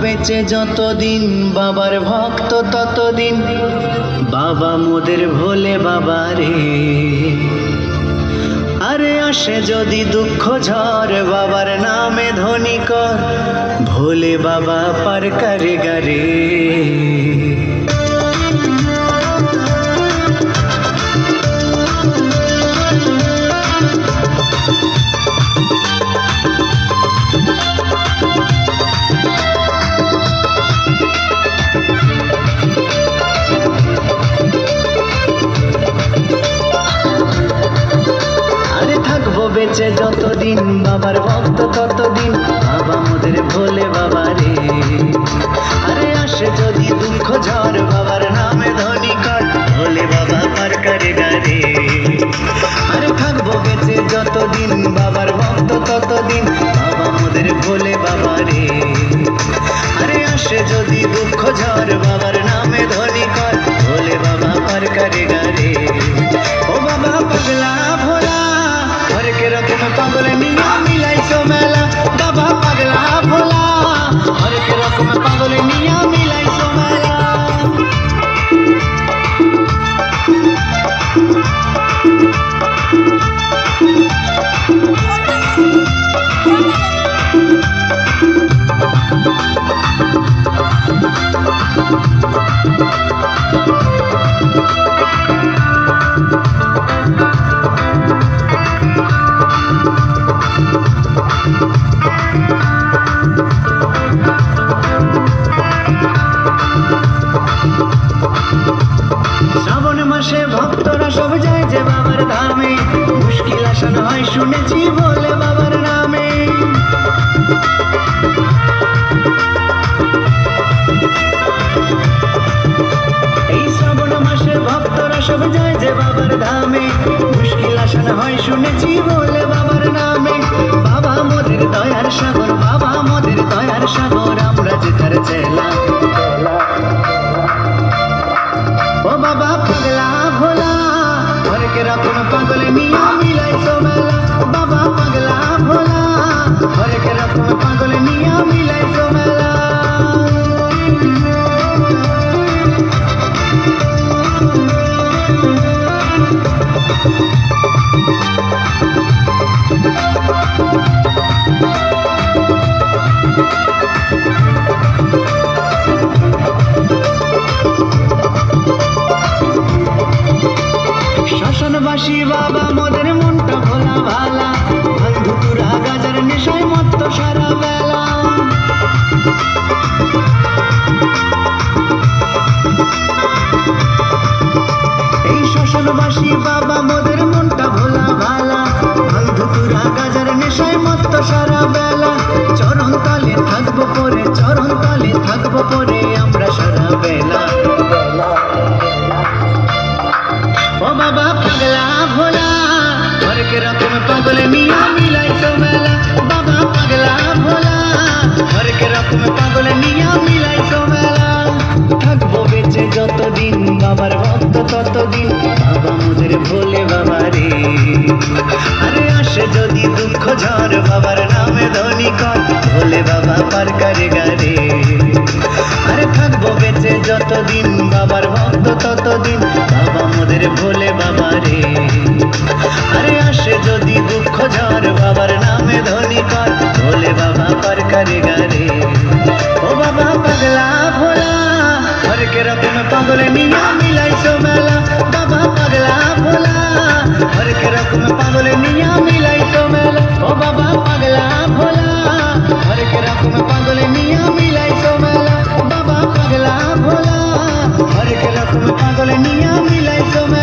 বেঁচে যতদিন বাবার ভক্ত ততদিন, বাবা মোদের ভোলে বাবা রে। আরে আসে যদি দুঃখ ঝড় বাবার নামে ধ্বনি কর, ভোলে বাবা পার করে গারে। বেঁচে যতদিন বাবার ভক্ত ততদিন, বাবা মোদের ভোলে বাবা রে। আরে আসে যদি দুঃখ ঝড় বাবার নামে ধ্বনি কর, ভোলে বাবা পার করে গারে। আরে থাকবো বেঁচে যতদিন বাবার ভক্ত ততদিন, বাবা মোদের ভোলে বাবা রে। আরে আসে যদি দুঃখ ঝড় বাবার নামে ধ্বনি কর, ভোলে বাবা পার করে গারে। ও বাবা পাগলা ভোলা হরেক রকম পাগল নিয়া মিলাইছো মেলা, বাবা পাগলা ভোলা হরেক রকম পাগল নিয়া মিলাইছো মেলা। শ্রাবণ মাসে ভক্তরা সব যায় যে বাবার ধামে, মুশকিল আসান হয় শুনেছি বলে বাবার নামে। এই শ্রাবণ মাসে ভক্তরা সব যায় যে বাবার ধামে, মুশকিল আসান হয় শুনেছি বলে বাবার নামে। বাবা মোদের দয়ার সাগর, বাবা মোদের দয়ার সাগর, আমরা যে তার চেলা। ও বাবা পাগলা ভোলা হরেক রকম পাগল নিয়া মিলাইছো মেলা, বাবা পাগলা ভোলা হরেক রকম পাগল নিয়া মিলাইছো মেলা। শ্মশানবাসী বাবা মোদের মনটা ভোলা ভালা, বন্ধুরা গাজার নেশায় মত্ত সারা বেলা। এই শ্মশানবাসী বাবা মোদের মনটা ভোলা ভালা, বন্ধুরা গাজার নেশায় মত্ত সারা বেলা। চরণ তলে থাকবো পরে, চরণ তলে থাকবো পরে আমরা সারা বেলা। ও বাবা পাগলা ভোলা হরেক রকম পাগল নিয়া মিলাইছো মেলা, বাবা পাগলা ভোলা হরেক রকম পাগল নিয়া মিলাইছো মেলা। থাকবো বেঁচে যতদিন বাবার ভক্ত ততদিন, বাবা মোদের ভোলে বাবা রে। আরে আসে যদি দুঃখ ঝড় বাবার নামে ধ্বনি কর, ভোলে বাবা পার করে গারে। আরে থাকবো বেঁচে যতদিন বাবার ভক্ত ততদিন, বাবা মোদের ভোলে বাবা রে। আরে আসে যদি দুঃখ ঝড় বাবার নামে ধ্বনি কর, ভোলে বাবা পার করে গারে। ও বাবা পাগলা ভোলা হরেক রকম পাগল নিয়া মিলাইছো মেলা, বাবা পাগলা ভোলা হরেক রকম পাগল নিয়া মিলাইছো মেলা। ও বাবা পাগলা ভোলা হরেক রকম পাগল নিয়া মিলাইছো মেলা, বাবা পাগলা ভোলা হরেক রকম পাগল নিয়া মিলাইছো মেলা।